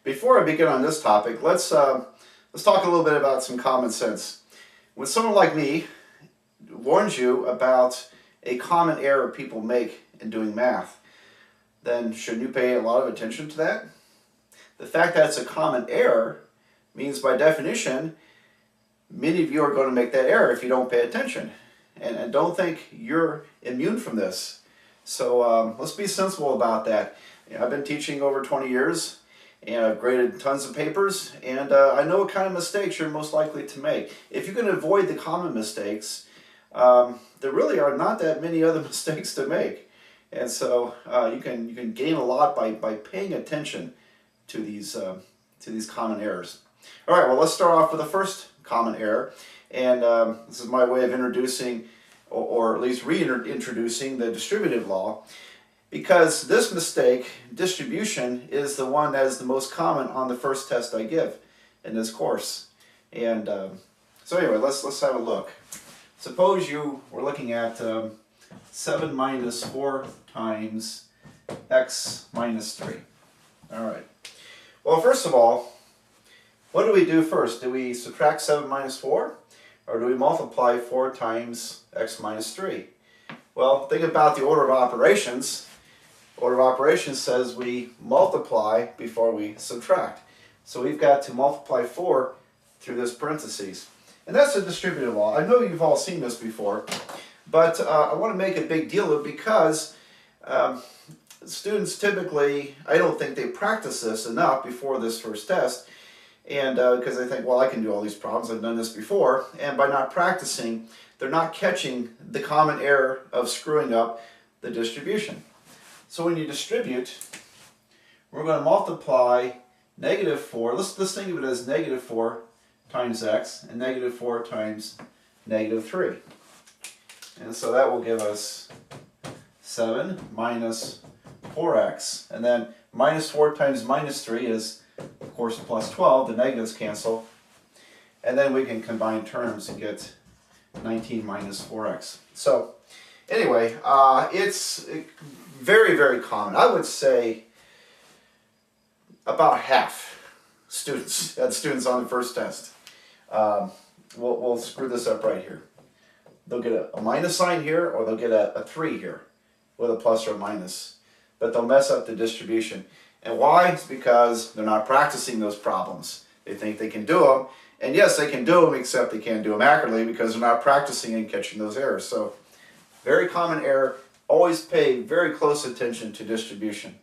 Before I begin on this topic, let's talk a little bit about some common sense. When someone like me warns you about a common error people make in doing math, then shouldn't you pay a lot of attention to that? The fact that it's a common error means by definition, many of you are going to make that error if you don't pay attention. And don't think you're immune from this. So let's be sensible about that. I've been teaching over 20 years. And I've graded tons of papers, and I know what kind of mistakes you're most likely to make. If you can avoid the common mistakes, there really are not that many other mistakes to make. And so you can gain a lot by paying attention to these common errors. All right, well, let's start off with the first common error. And this is my way of introducing, or at least reintroducing, the distributive law. Because this mistake, distribution, is the one that is the most common on the first test I give in this course. And so anyway, let's have a look. Suppose you were looking at 7 minus 4 times x minus 3. All right. Well, first of all, what do we do first? Do we subtract 7 minus 4? Or do we multiply 4 times x minus 3? Well, think about the order of operations. Order of operations says we multiply before we subtract. So we've got to multiply 4 through this parentheses. And that's a distributive law. I know you've all seen this before, but I want to make a big deal of it because students typically, I don't think they practice this enough before this first test. And because they think, well, I can do all these problems, I've done this before. And by not practicing, they're not catching the common error of screwing up the distribution. So when you distribute, we're going to multiply negative 4. Let's think of it as negative 4 times x and negative 4 times negative 3. And so that will give us 7 minus 4x. And then minus 4 times minus 3 is, of course, plus 12. The negatives cancel. And then we can combine terms and get 19 minus 4x. So anyway, it's very, very common. I would say about half students on the first test we'll screw this up right here. They'll get a minus sign here, or they'll get a 3 here with a plus or a minus. But they'll mess up the distribution. And why? It's because they're not practicing those problems. They think they can do them. And yes, they can do them, except they can't do them accurately because they're not practicing and catching those errors. So, very common error. Always pay very close attention to distribution.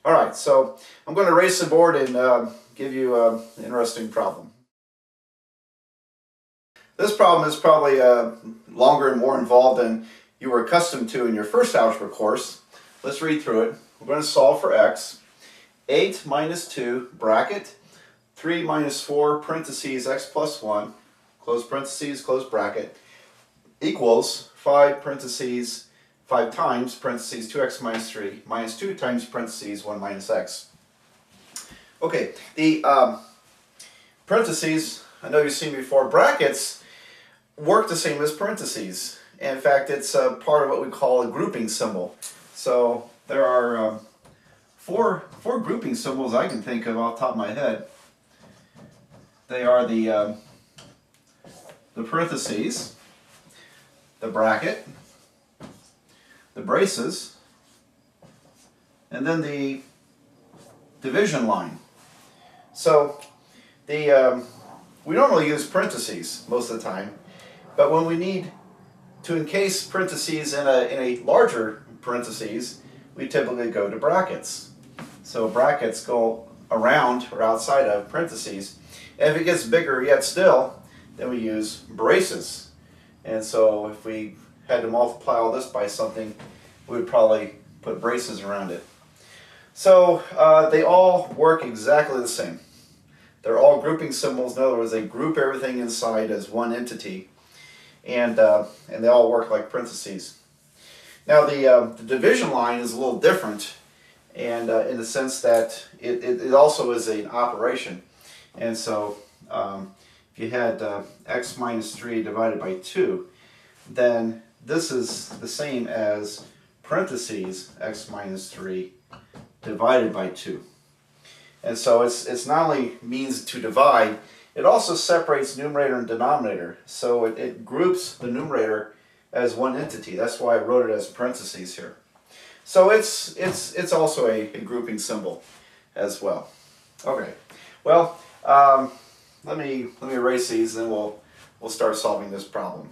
All right, so I'm going to erase the board and give you an interesting problem. This problem is probably longer and more involved than you were accustomed to in your first algebra course. Let's read through it. We're going to solve for x. 8 minus 2, bracket, 3 minus 4, parentheses, x plus 1, close parentheses, close bracket, equals 5 parentheses, 5 times parentheses 2x minus 3 minus 2 times parentheses 1 minus x. Okay, the parentheses, I know you've seen before, brackets work the same as parentheses. In fact, it's part of what we call a grouping symbol. So there are four grouping symbols I can think of off the top of my head. They are the parentheses, the bracket, the braces, and then the division line. So we normally use parentheses most of the time, but when we need to encase parentheses in a larger parentheses, we typically go to brackets. So brackets go around or outside of parentheses. And if it gets bigger yet still, then we use braces. And so if we had to multiply all this by something, we would probably put braces around it. So they all work exactly the same. They're all grouping symbols. In other words, they group everything inside as one entity. And they all work like parentheses. Now the division line is a little different, and in the sense that it also is an operation. And so if you had x minus 3 divided by 2, then this is the same as parentheses x minus 3 divided by 2. And so it's not only means to divide, it also separates numerator and denominator. So it groups the numerator as one entity. That's why I wrote it as parentheses here. So it's also a grouping symbol as well. Okay, well, let me erase these, and then we'll start solving this problem.